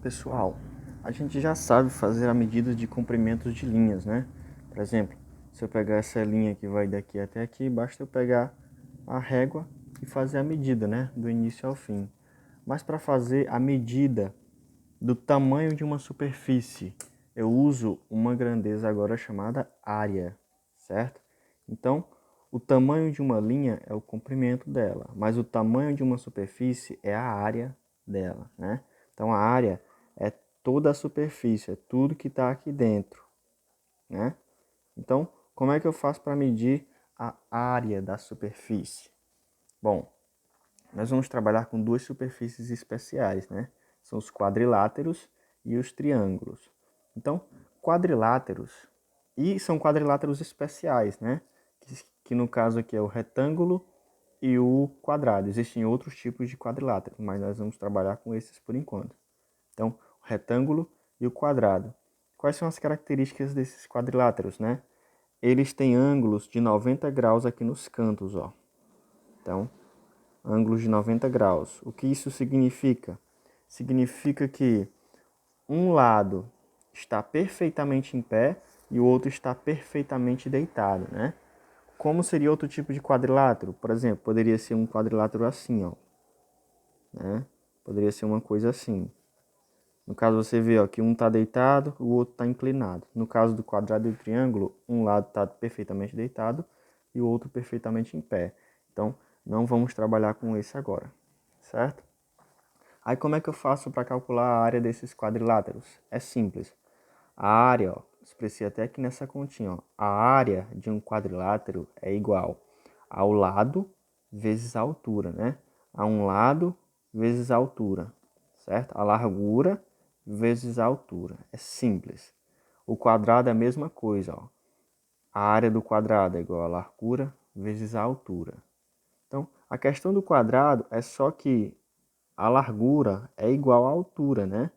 Pessoal, a gente já sabe fazer a medida de comprimentos de linhas, né? Por exemplo, se eu pegar essa linha que vai daqui até aqui, basta eu pegar a régua e fazer a medida, né? Do início ao fim. Mas para fazer a medida do tamanho de uma superfície, eu uso uma grandeza agora chamada área, certo? Então, o tamanho de uma linha é o comprimento dela, mas o tamanho de uma superfície é a área dela, né? Então, a área é toda a superfície, é tudo que está aqui dentro, né? Então, como é que eu faço para medir a área da superfície? Bom, nós vamos trabalhar com duas superfícies especiais, né? São os quadriláteros e os triângulos. Então, quadriláteros, e são quadriláteros especiais, né? Que no caso aqui é o retângulo e o quadrado. Existem outros tipos de quadriláteros, mas nós vamos trabalhar com esses por enquanto. Então, o retângulo e o quadrado. Quais são as características desses quadriláteros, né? Eles têm ângulos de 90 graus aqui nos cantos, ó. Então, ângulos de 90 graus. O que isso significa? Significa que um lado está perfeitamente em pé e o outro está perfeitamente deitado, né? Como seria outro tipo de quadrilátero? Por exemplo, poderia ser um quadrilátero assim, ó, né? Poderia ser uma coisa assim. No caso, você vê ó, que um está deitado, o outro está inclinado. No caso do quadrado e do triângulo, um lado está perfeitamente deitado e o outro perfeitamente em pé. Então, não vamos trabalhar com esse agora, certo? Aí, como é que eu faço para calcular a área desses quadriláteros? É simples. A área, ó, expressei até aqui nessa continha, ó, a área de um quadrilátero é igual ao lado vezes a altura, né? A um lado vezes a altura, certo? A largura vezes a altura. É simples. O quadrado é a mesma coisa, ó. A área do quadrado é igual a largura vezes a altura. Então, a questão do quadrado é só que a largura é igual à altura, né?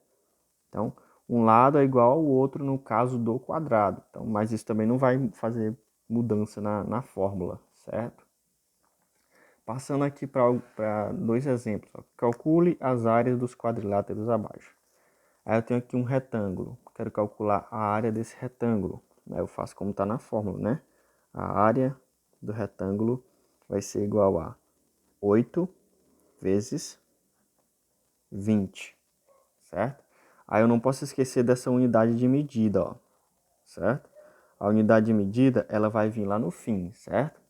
Então, um lado é igual ao outro no caso do quadrado. Então, mas isso também não vai fazer mudança na fórmula, certo? Passando aqui para dois exemplos. Ó. Calcule as áreas dos quadriláteros abaixo. Aí eu tenho aqui um retângulo. Quero calcular a área desse retângulo. Aí eu faço como está na fórmula, né? A área do retângulo vai ser igual a 8 vezes 20, certo? Aí eu não posso esquecer dessa unidade de medida, ó, certo? A unidade de medida, ela vai vir lá no fim, certo?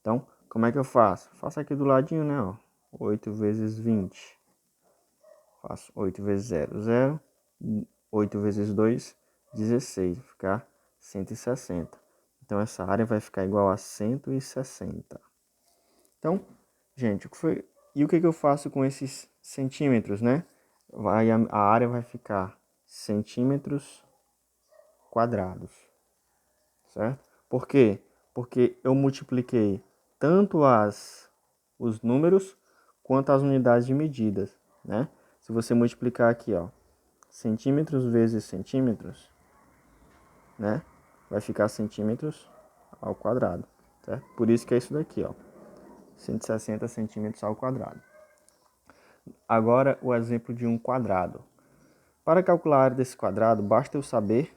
Então, como é que eu faço? Faço aqui do ladinho, né, ó. 8 vezes 20. Faço 8 vezes 0, 0. 8 vezes 2, 16. Vai ficar 160. Então, essa área vai ficar igual a 160. Então, gente, o que foi... E o que eu faço com esses centímetros, né? A área vai ficar centímetros quadrados, certo? Por quê? Porque eu multipliquei tanto os números quanto as unidades de medidas, né? Se você multiplicar aqui, ó, centímetros vezes centímetros, né? Vai ficar centímetros ao quadrado, certo? Por isso que é isso daqui, ó, 160 centímetros ao quadrado. Agora o exemplo de um quadrado. Para calcular a área desse quadrado, basta eu saber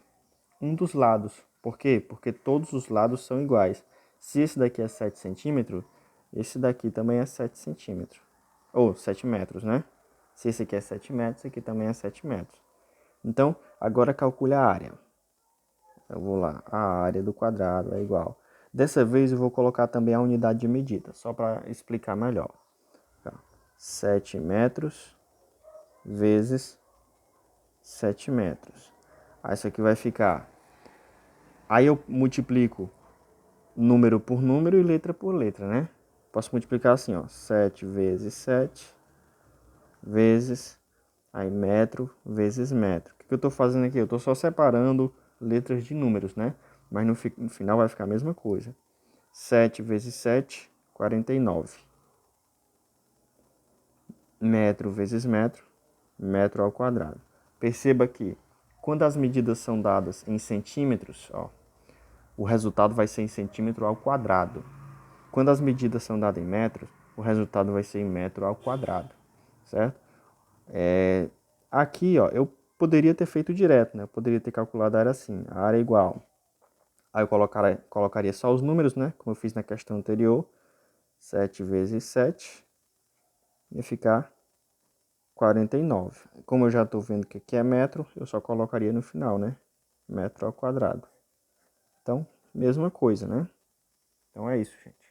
um dos lados. Por quê? Porque todos os lados são iguais. Se esse daqui é 7 centímetros, esse daqui também é 7 centímetros. Ou 7 metros, né? Se esse aqui é 7 metros, esse aqui também é 7 metros. Então, agora calcule a área. Eu vou lá, a área do quadrado é igual. Dessa vez eu vou colocar também a unidade de medida, só para explicar melhor. 7 metros vezes 7 metros. Aí isso aqui vai ficar... Aí eu multiplico número por número e letra por letra, né? Posso multiplicar assim, ó, 7 vezes 7 vezes, aí metro vezes metro. O que eu estou fazendo aqui? Eu estou só separando letras de números, né? Mas no final vai ficar a mesma coisa. 7 vezes 7, 49. Metro vezes metro, metro ao quadrado. Perceba que quando as medidas são dadas em centímetros, ó, o resultado vai ser em centímetro ao quadrado. Quando as medidas são dadas em metros, o resultado vai ser em metro ao quadrado, certo? Aqui, ó, eu poderia ter feito direto, né? Eu poderia ter calculado a área assim, a área é igual. Aí eu colocaria só os números, né? Como eu fiz na questão anterior. 7 vezes 7 ia ficar 49. Como eu já estou vendo que aqui é metro, eu só colocaria no final, né? Metro ao quadrado. Então, mesma coisa, né? Então é isso, gente.